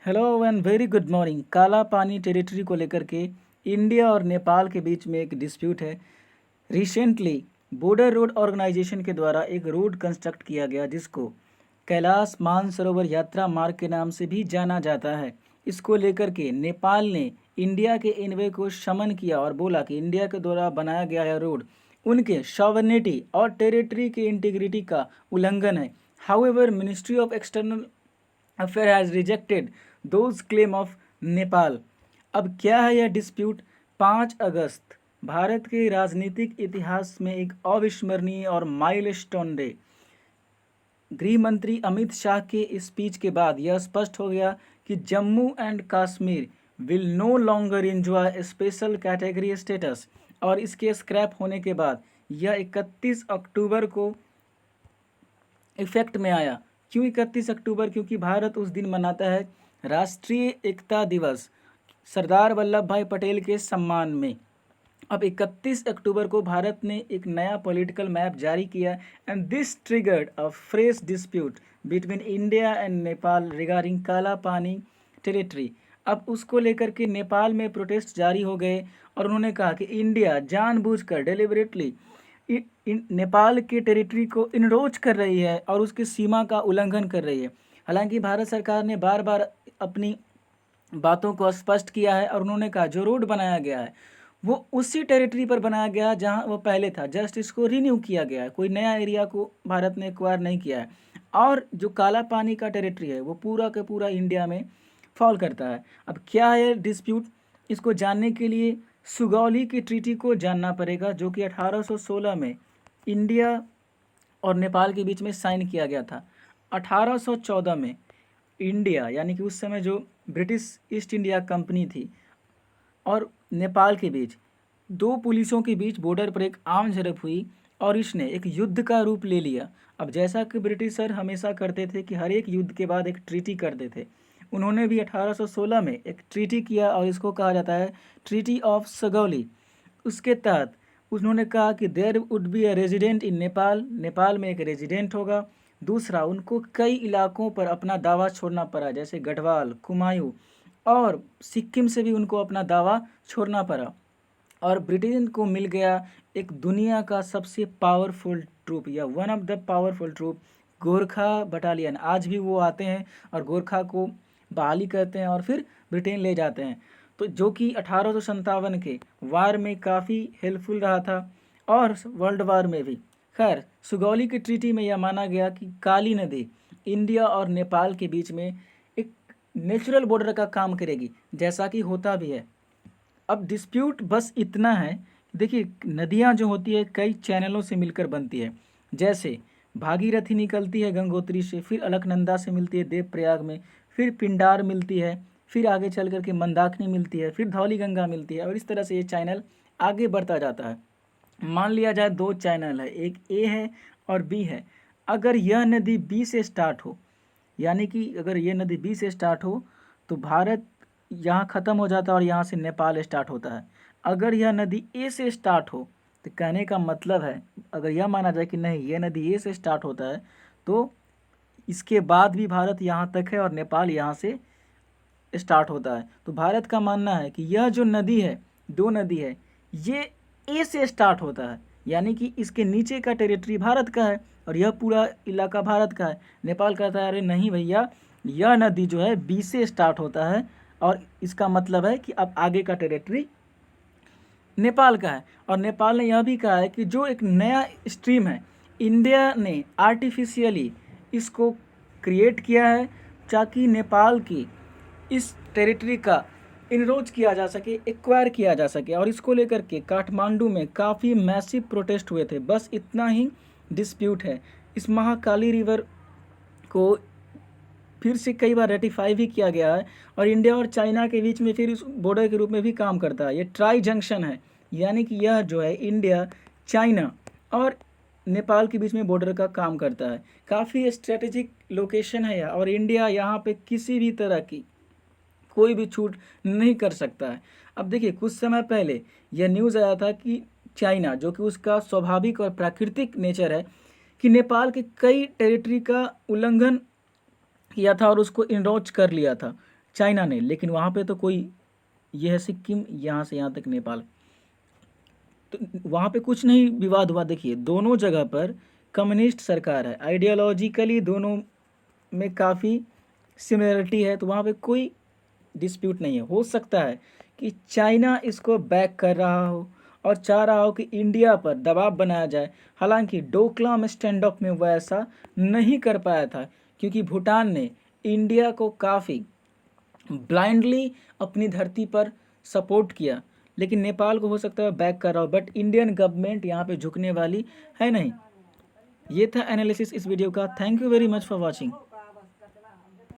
Hello and very good morning. काला पानी territory को लेकर के इंडिया और नेपाल के बीच में एक डिस्प्यूट है। रिसेंटली बॉर्डर रोड ऑर्गेनाइजेशन के द्वारा एक रोड कंस्ट्रक्ट किया गया जिसको कैलाश मानसरोवर यात्रा मार्ग के नाम से भी जाना जाता है। इसको लेकर के नेपाल ने इंडिया के एनवे को समन किया और बोला कि इंडिया के द्वारा बनाया गया यह रोड उनके सॉवरेनिटी और टेरिटरी के इंटीग्रिटी का उल्लंघन है। However, ministry of external affair has rejected those claim of Nepal. अब क्या है यह डिस्प्यूट? 5 अगस्त भारत के राजनीतिक इतिहास में एक अविस्मरणीय और माइलस्टोन डे। गृह मंत्री अमित शाह के स्पीच के बाद यह स्पष्ट हो गया कि Jammu and Kashmir will no longer enjoy special category status, और इसके स्क्रैप होने के बाद यह 31 अक्टूबर को इफेक्ट में आया। क्यों 31 अक्टूबर? क्योंकि भारत उस दिन मनाता है राष्ट्रीय एकता दिवस सरदार वल्लभ भाई पटेल के सम्मान में। अब 31 अक्टूबर को भारत ने एक नया पॉलिटिकल मैप जारी किया and this triggered a fresh dispute between India and Nepal regarding काला पानी टेरिटरी। अब उसको लेकर के नेपाल में प्रोटेस्ट जारी हो गए और उन्होंने कहा कि इंडिया जानबूझकर डेलिबरेटली नेपाल के टेरिटरी को इनरोच कर रही है और उसकी सीमा का उल्लंघन कर रही है। हालांकि भारत सरकार ने बार बार अपनी बातों को स्पष्ट किया है और उन्होंने कहा जो रोड बनाया गया है वो उसी टेरिटरी पर बनाया गया है जहां वो पहले था, जस्ट इसको रिन्यू किया गया है, कोई नया एरिया को भारत ने एक्वायर नहीं किया है। और जो काला पानी का टेरिटरी है वो पूरा का पूरा इंडिया में फॉल करता है। अब क्या है डिस्प्यूट? इसको जानने के लिए सुगौली की ट्रीटी को जानना पड़ेगा जो कि 1816 में इंडिया और नेपाल के बीच में साइन किया गया था। 1814 में इंडिया यानी कि उस समय जो ब्रिटिश ईस्ट इंडिया कंपनी थी और नेपाल के बीच दो पुलिसों के बीच बॉर्डर पर एक आम झड़प हुई और इसने एक युद्ध का रूप ले लिया। अब जैसा कि ब्रिटिशर हमेशा करते थे कि हर एक युद्ध के बाद एक ट्रीटी करते थे, उन्होंने भी 1816 में एक ट्रीटी किया और इसको कहा जाता है ट्रीटी ऑफ सुगौली। उसके तहत उन्होंने कहा कि there would be a resident in Nepal, Nepal में एक रेजिडेंट होगा। दूसरा, उनको कई इलाकों पर अपना दावा छोड़ना पड़ा जैसे गढ़वाल, कुमायूं और सिक्किम से भी उनको अपना दावा छोड़ना पड़ा। और ब्रिटेन को मिल गया एक दुनिया का सबसे पावरफुल ट्रूप या one of the powerful troop Gorkha battalion. आज भी वो आते हैं और गोरखा को बहाली करते हैं और फिर ब्रिटेन ले जाते हैं। तो जो कि 1857 के वार में काफ़ी हेल्पफुल रहा था और वर्ल्ड वार में भी। खैर, सुगौली की ट्रीटी में यह माना गया कि काली नदी इंडिया और नेपाल के बीच में एक नेचुरल बॉर्डर का काम करेगी, जैसा कि होता भी है। अब डिस्प्यूट बस इतना है, देखिए नदियाँ जो होती है कई चैनलों से मिलकर बनती है। जैसे भागीरथी निकलती है गंगोत्री से, फिर अलकनंदा से मिलती है देवप्रयाग में, फिर पिंडार मिलती है, फिर आगे चल करके मंदाकिनी मिलती है, फिर धौली गंगा मिलती है और इस तरह से ये चैनल आगे बढ़ता जाता है। मान लिया जाए 2 चैनल है, एक ए है और बी है। अगर यह नदी बी से स्टार्ट हो, यानी कि अगर ये नदी बी से स्टार्ट हो तो भारत यहाँ ख़त्म हो जाता है और यहाँ से नेपाल स्टार्ट होता है। अगर यह नदी ए से स्टार्ट हो तो कहने का मतलब है, अगर यह माना जाए कि नहीं यह नदी ए से स्टार्ट होता है तो इसके बाद भी भारत यहाँ तक है और नेपाल यहाँ से स्टार्ट होता है। तो भारत का मानना है कि यह जो नदी है, 2 नदी है, ये ए से स्टार्ट होता है, यानी कि इसके नीचे का टेरिटरी भारत का है और यह पूरा इलाका भारत का है। नेपाल कहता है अरे नहीं भैया, यह नदी जो है बी से स्टार्ट होता है और इसका मतलब है कि अब आगे का टेरिटरी नेपाल का है। और नेपाल ने यह भी कहा है कि जो एक नया स्ट्रीम है, इंडिया ने आर्टिफिशियली इसको क्रिएट किया है ताकि नेपाल की इस टेरिटरी का इनरोच किया जा सके, एक्वायर किया जा सके। और इसको लेकर के काठमांडू में काफ़ी मैसिव प्रोटेस्ट हुए थे। बस इतना ही डिस्प्यूट है। इस महाकाली रिवर को फिर से कई बार रेटिफाई भी किया गया है और इंडिया और चाइना के बीच में फिर इस बॉर्डर के रूप में भी काम करता है। ये ट्राई जंक्शन है, यानी कि यह जो है इंडिया, चाइना और नेपाल के बीच में बॉर्डर का काम करता है। काफ़ी स्ट्रेटेजिक लोकेशन है यह और इंडिया यहाँ पे किसी भी तरह की कोई भी छूट नहीं कर सकता है। अब देखिए कुछ समय पहले यह न्यूज़ आया था कि चाइना, जो कि उसका स्वाभाविक और प्राकृतिक नेचर है, कि नेपाल के कई टेरिटरी का उल्लंघन किया था और उसको इनरोच कर लिया था। चाइना ने, लेकिन वहाँ पे तो कोई, ये है सिक्किम, यहाँ से यहाँ तक नेपाल, तो वहाँ पे कुछ नहीं विवाद हुआ। देखिए दोनों जगह पर कम्युनिस्ट सरकार है, आइडियोलॉजिकली दोनों में काफ़ी सिमिलरिटी है, तो वहाँ पे कोई डिस्प्यूट नहीं है। हो सकता है कि चाइना इसको बैक कर रहा हो और चाह रहा हो कि इंडिया पर दबाव बनाया जाए, हालांकि डोकलाम स्टैंड ऑफ में वह ऐसा नहीं कर पाया था, क्योंकि भूटान ने इंडिया को काफ़ी ब्लाइंडली अपनी धरती पर सपोर्ट किया, लेकिन नेपाल को हो सकता है बैक कर रहा हो, बट इंडियन गवर्नमेंट यहाँ पे झुकने वाली है नहीं। ये था एनालिसिस इस वीडियो का। Thank you very much for watching.